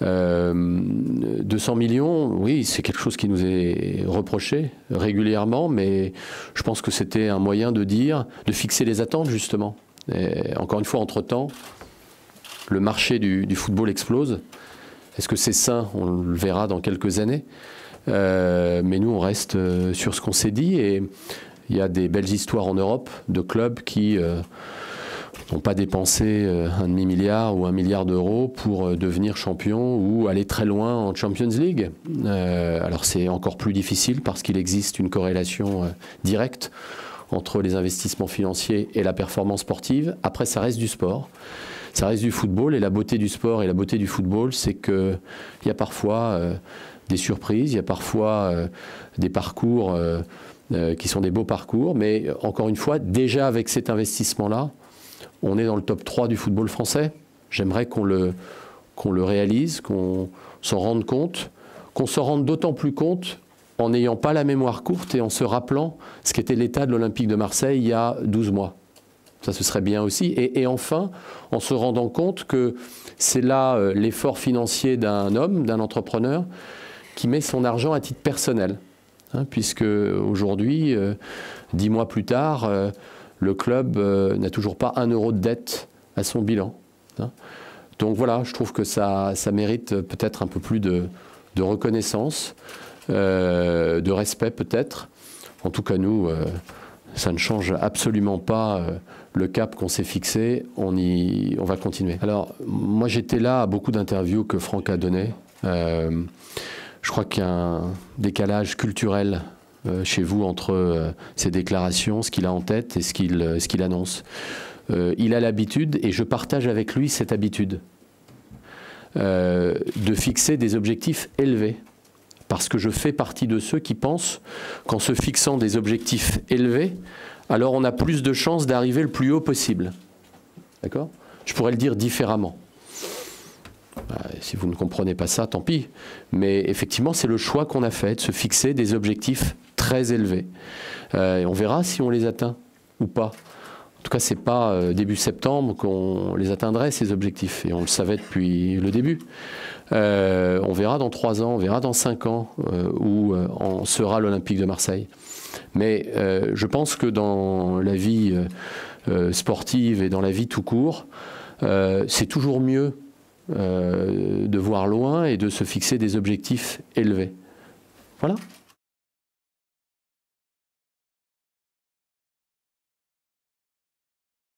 200 millions, oui, c'est quelque chose qui nous est reproché régulièrement, mais je pense que c'était un moyen de fixer les attentes, justement. Et encore une fois, entre-temps, le marché du football explose. Est-ce que c'est sain? On le verra dans quelques années. Mais nous, on reste sur ce qu'on s'est dit. Et il y a des belles histoires en Europe de clubs qui n'ont pas dépensé un demi-milliard ou 1 milliard d'euros pour devenir champion ou aller très loin en Champions League. Alors c'est encore plus difficile parce qu'il existe une corrélation directe entre les investissements financiers et la performance sportive. Après, ça reste du sport, ça reste du football, et la beauté du sport et la beauté du football, c'est qu'il y a parfois des surprises, il y a parfois des parcours qui sont des beaux parcours, mais encore une fois, déjà avec cet investissement-là, on est dans le top 3 du football français. J'aimerais qu'on le réalise, qu'on s'en rende compte, qu'on s'en rende d'autant plus compte en n'ayant pas la mémoire courte et en se rappelant ce qu'était l'état de l'Olympique de Marseille il y a 12 mois. Ça, ce serait bien aussi. Et enfin, en se rendant compte que c'est là l'effort financier d'un homme, d'un entrepreneur, qui met son argent à titre personnel. Hein, puisque aujourd'hui, 10 mois plus tard, le club n'a toujours pas 1 euro de dette à son bilan. Hein. Donc voilà, je trouve que ça mérite peut-être un peu plus de reconnaissance, de respect peut-être. En tout cas, nous, ça ne change absolument pas le cap qu'on s'est fixé. On va continuer. Alors, moi, j'étais là à beaucoup d'interviews que Franck a données. Je crois qu'il y a un décalage culturel chez vous entre ses déclarations, ce qu'il a en tête et ce qu'il annonce. Il a l'habitude, et je partage avec lui cette habitude, de fixer des objectifs élevés. Parce que je fais partie de ceux qui pensent qu'en se fixant des objectifs élevés, alors on a plus de chances d'arriver le plus haut possible. D'accord ? Je pourrais le dire différemment. Si vous ne comprenez pas ça, tant pis. Mais effectivement, c'est le choix qu'on a fait, de se fixer des objectifs très élevés. Et on verra si on les atteint ou pas. En tout cas, ce n'est pas début septembre qu'on les atteindrait, ces objectifs. Et on le savait depuis le début. On verra dans 3 ans, on verra dans 5 ans où on sera l'Olympique de Marseille. Mais je pense que dans la vie sportive et dans la vie tout court, c'est toujours mieux de voir loin et de se fixer des objectifs élevés. Voilà.